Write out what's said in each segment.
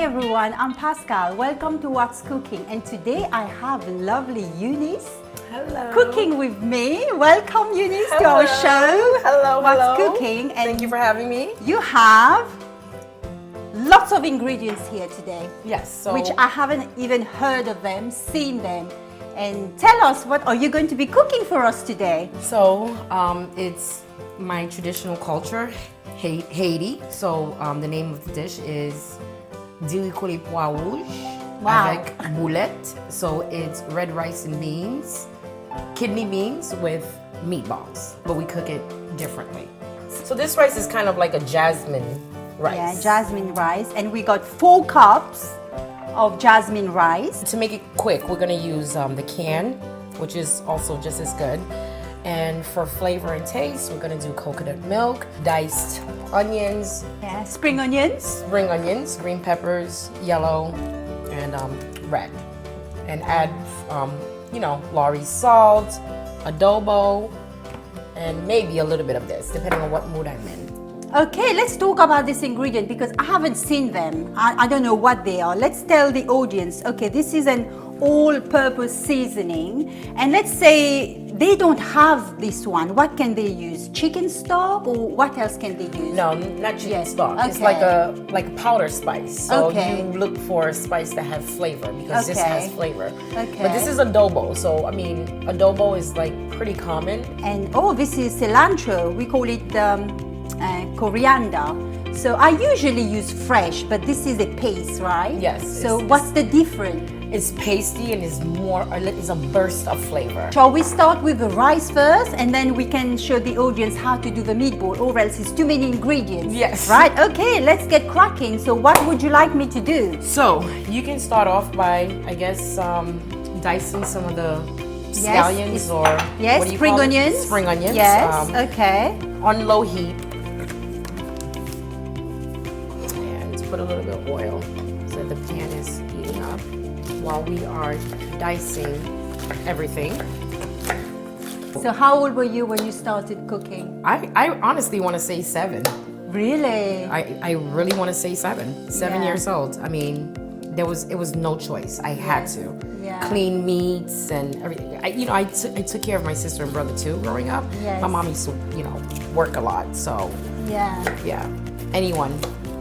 everyone, I'm Pascale. Welcome to What's Cooking, and today I have lovely Eunice. Hello. Cooking with me. Welcome Eunice to Hello. our show. Hello, What's Cooking. And thank you for having me. you have lots of ingredients here today. Yes. So which I haven't even heard of them, seen them. And tell us, what are you going to be cooking for us today? it's my traditional culture, Haiti. So the name of the dish is Dili pois rouge avec boulette. So it's red rice and beans, kidney beans with meatballs, but we cook it differently. So this rice is kind of like a jasmine rice. Yeah, jasmine rice. And we got 4 cups of jasmine rice. To make it quick, we're gonna use the can, which is also just as good. And for flavor and taste, we're gonna do coconut milk, diced onions, Yeah, spring onions. green peppers, yellow, and red. And add, Laurie's salt, adobo, and maybe a little bit of this, depending on what mood I'm in. Okay, let's talk about this ingredient because I haven't seen them. I don't know what they are. Let's tell the audience. Okay, this is an all-purpose seasoning. And let's say they don't have this one. What can they use? Chicken stock, or what else can they use? No, not chicken stock. Okay. It's like a powder spice. So Okay. you look for a spice that has flavor because this Okay. has flavor. Okay. But this is adobo. So adobo is like pretty common. And this is cilantro. We call it coriander. So I usually use fresh, but this is a paste, right? Yes, So what's the difference? It's pasty and it's a burst of flavor. Shall we start with the rice first, and then we can show the audience how to do the meatball, or else it's too many ingredients. Yes. Right? Okay, let's get cracking. So what would you like me to do? So you can start off by, I guess, dicing some of the scallions or Yes, what do you spring call it? onions. Spring onions. Yes, okay. On low heat. And put a little bit of oil so that the pan is heating up while we are dicing everything. So how old were you when you started cooking? I honestly want to say 7. Really? I really want to say 7. 7 Yeah. years old. I mean, it was no choice. I had to. Yeah. Clean meats and everything. I took care of my sister and brother too growing up. Yes. My mom used to, work a lot. So Yeah. anyone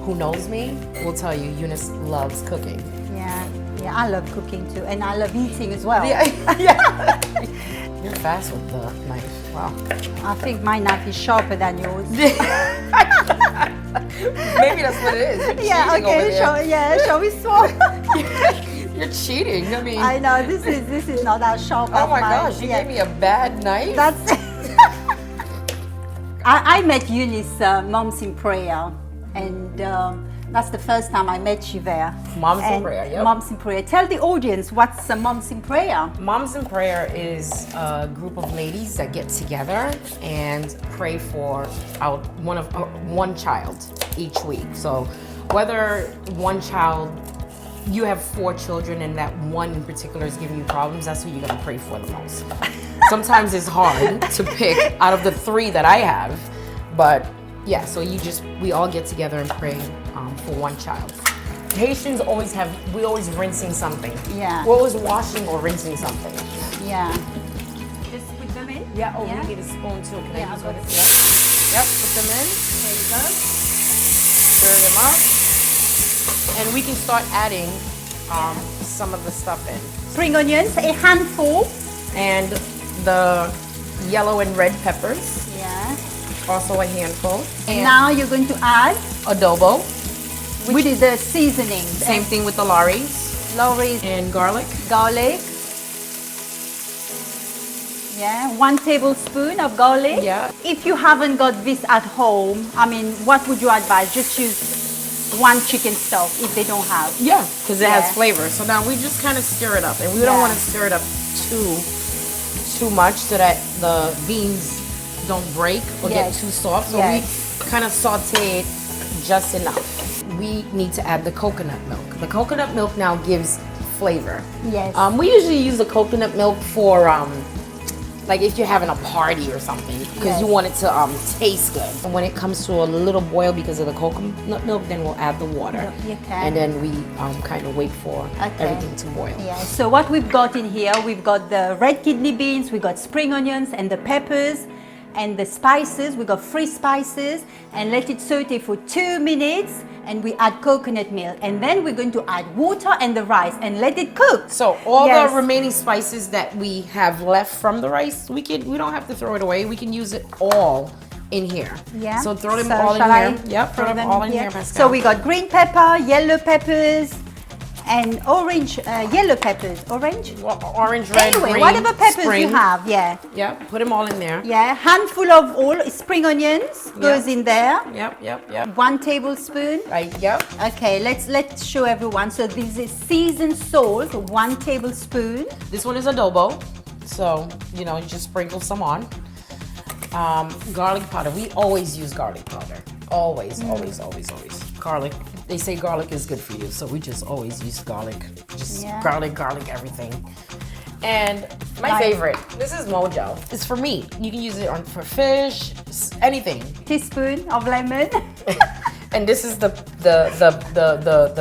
who knows me will tell you Eunice loves cooking. Yeah, I love cooking too, and I love eating as well. Yeah. You're fast with the knife. Wow. I think my knife is sharper than yours. Maybe that's what it is. You're Yeah, cheating over okay, there. shall we swap? You're cheating. I mean, I know, this is not as sharp oh as my mine. gosh, you gave me a bad knife. That's I met Eunice Moms in Prayer, and that's the first time I met you there. Moms in Prayer, yep. Moms in Prayer. Tell the audience what's Moms in Prayer. Moms in Prayer is a group of ladies that get together and pray for one child each week. So whether one child, you have 4 children and that one in particular is giving you problems, that's who you're gonna pray for the most. Sometimes it's hard to pick out of the 3 that I have, but yeah, so we all get together and pray for one child. Haitians always rinsing something. Yeah. We're always washing or rinsing something. Yeah. Just put them in? Yeah, we need a spoon too. Can I use one? Yep, put them in. There you go. Stir them up. And we can start adding some of the stuff in. Spring onions, a handful. And the yellow and red peppers, Yeah. also a handful. And Now you're going to add, adobo. which is the seasoning. Same thing with the Laurie's. Laurie's And garlic. garlic. Yeah, 1 tablespoon of garlic. Yeah. If you haven't got this at home, what would you advise? Just use 1 chicken stock if they don't have. Yeah, because it Yeah. has flavor. So now we just kind of stir it up. And we don't want to stir it up too much so that the beans don't break or get too soft. So we kind of saute it just enough. We need to add the coconut milk. The coconut milk now gives flavor. Yes. We usually use the coconut milk for like if you're having a party or something, because you want it to taste good. And when it comes to a little boil because of the coconut milk, then we'll add the water. And then we kind of wait for everything to boil. Yeah, so what we've got in here, we've got the red kidney beans, we've got spring onions and the peppers and the spices. We got 3 spices, and let it saute for 2 minutes, and we add coconut milk, and then we're going to add water and the rice and let it cook. So all the remaining spices that we have left from the rice, we don't have to throw it away. We can use it all in here. Yeah. So throw them all in here. Yep, throw them all in here, Pascale. So we got green pepper, yellow peppers, and orange, yellow peppers. Orange? Orange, red, anyway, green, whatever peppers spring. you have, Yeah, put them all in there. Yeah, handful of all spring onions goes in there. Yep. 1 tablespoon. Yep. Okay, let's show everyone. So this is seasoned salt, 1 tablespoon. This one is adobo, so you just sprinkle some on. Garlic powder. We always use garlic powder. Always. Garlic. They say garlic is good for you, so we just always use garlic. Just garlic, everything. And my favorite, this is Mojo. It's for meat. You can use it for fish, anything. Teaspoon of lemon. And this is the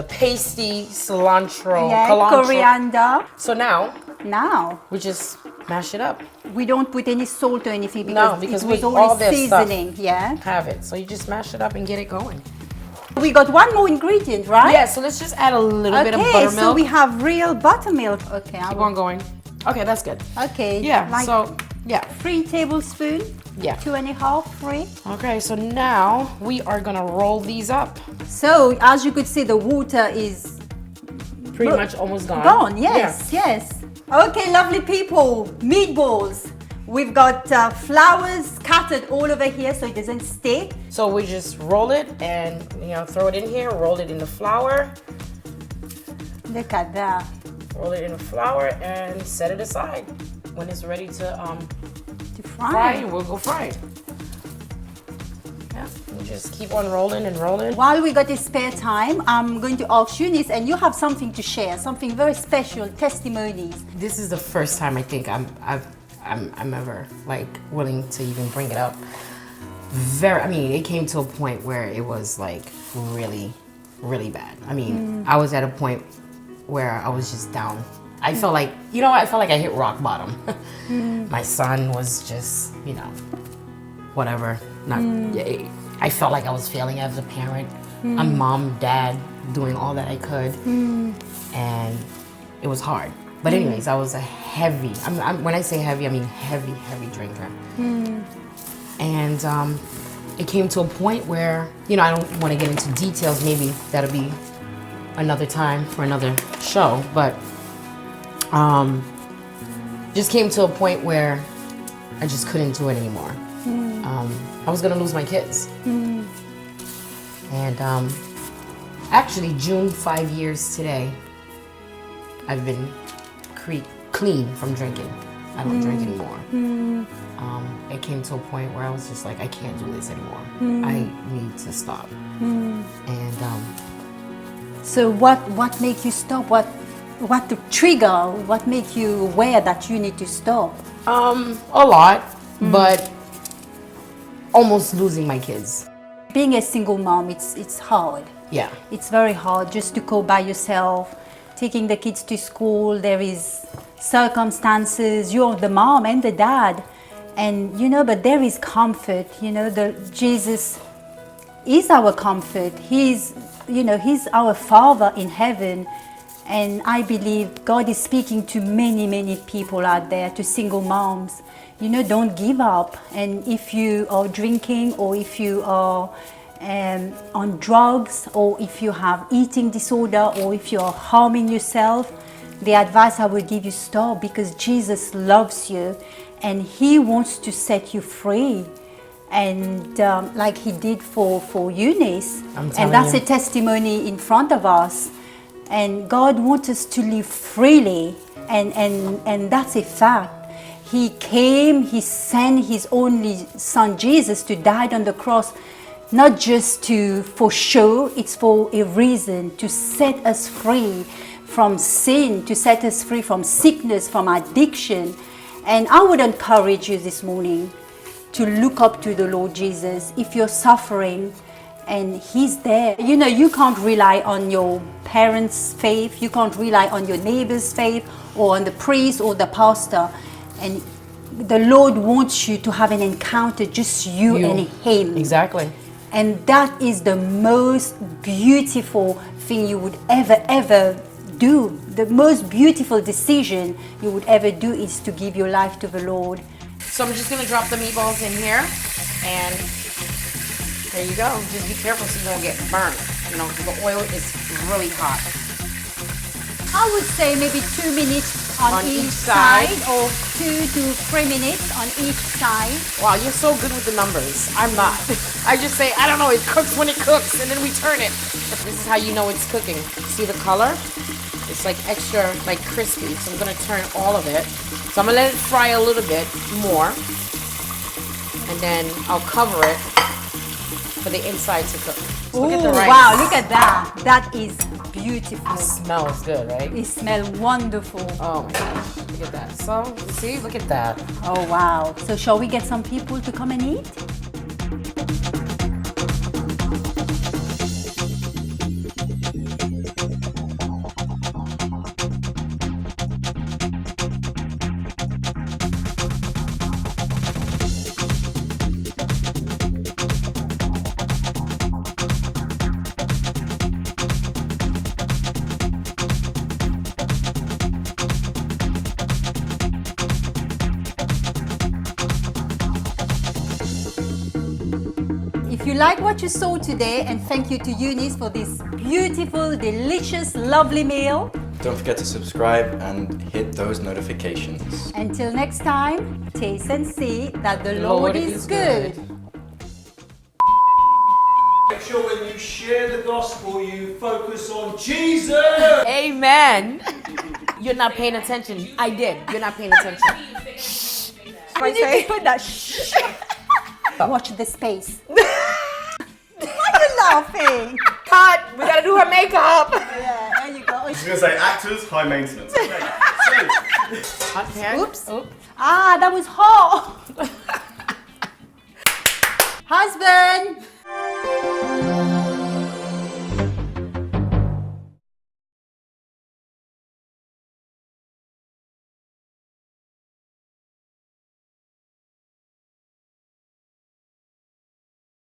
pasty cilantro, coriander. So now we just mash it up. We don't put any salt or anything because it was all already this seasoning. Have it. So you just mash it up and get it going. We got 1 more ingredient, right? Yeah, so let's just add a little bit of buttermilk. So we have real buttermilk. Okay, keep on going. Okay, that's good. Okay. Yeah, so 3 tablespoons. Yeah. 2.5, 3. Okay, so now we are gonna roll these up. So as you could see, the water is pretty much almost gone. Yes. Okay, lovely people, meatballs. We've got flowers scattered all over here so it doesn't stick. So we just roll it and throw it in here, roll it in the flour. Look at that. Roll it in the flour and set it aside. When it's ready to fry, we'll go fry it. Yeah, we just keep on rolling and rolling. While we got this spare time, I'm going to ask Eunice, and you have something to share, something very special, testimonies. This is the first time I think I'm ever willing to even bring it up. It came to a point where it was really, really bad. I was at a point where I was just down. I felt like, I hit rock bottom. My son was just, whatever. I felt like I was failing as a parent. I'm mom, dad, doing all that I could. And it was hard. But anyways, I was a heavy, when I say heavy, I mean heavy drinker. And it came to a point where, I don't want to get into details, maybe that'll be another time for another show, but just came to a point where I just couldn't do it anymore. I was gonna lose my kids. And actually June 5 years today, I've been clean from drinking. I don't drink anymore. It came to a point where I was just like, I can't do this anymore. I need to stop. And so what made you stop? What the trigger? What made you aware that you need to stop? A lot, but almost losing my kids. Being a single mom, it's hard. Yeah. It's very hard just to go by yourself, taking the kids to school. There is circumstances. You're the mom and the dad, and but there is comfort. Jesus is our comfort. He's our Father in heaven. And I believe God is speaking to many people out there, to single moms. Don't give up. And if you are drinking, or if you are on drugs, or if you have eating disorder, or if you are harming yourself, the advice I would give you, stop, because Jesus loves you and He wants to set you free. And like He did for Eunice. And that's a testimony in front of us. And God wants us to live freely, and that's a fact. He came, He sent His only Son Jesus to die on the cross, not just for show, it's for a reason, to set us free from sin, to set us free from sickness, from addiction. And I would encourage you this morning to look up to the Lord Jesus if you're suffering, and He's there. You know, you can't rely on your parents' faith, you can't rely on your neighbor's faith or on the priest or the pastor. And the Lord wants you to have an encounter, just you and Him. Exactly. And that is the most beautiful thing you would ever do. The most beautiful decision you would ever do is to give your life to the Lord. So I'm just gonna drop the meatballs in here, and there you go. Just be careful so you don't get burned. You know, the oil is really hot. I would say maybe 2 minutes on each side, or 2 to 3 minutes on each side. Wow, you're so good with the numbers. I'm not. I just say, I don't know, it cooks when it cooks, and then we turn it. This is how you know it's cooking. See the color? It's like extra, like crispy. So I'm gonna turn all of it. So I'm gonna let it fry a little bit more, and then I'll cover it for the inside to cook. So look at the rice. Wow, look at that. That is beautiful. It smells good, right? It smells wonderful. Oh my gosh, look at that. So, see, look at that. Oh wow. So shall we get some people to come and eat? If you like what you saw today, and thank you to Eunice for this beautiful, delicious, lovely meal. Don't forget to subscribe and hit those notifications. Until next time, taste and see that the Lord is good. Make sure when you share the gospel, you focus on Jesus. Amen. You're not paying attention. I did. You're not paying attention. Shh. You need to put that shh. Watch the space. Why are you laughing? Cut. We gotta do her makeup. Yeah, there you go. I was going to say actors, high maintenance. Okay, Hot pan. Oops. Ah, that was hot. Husband.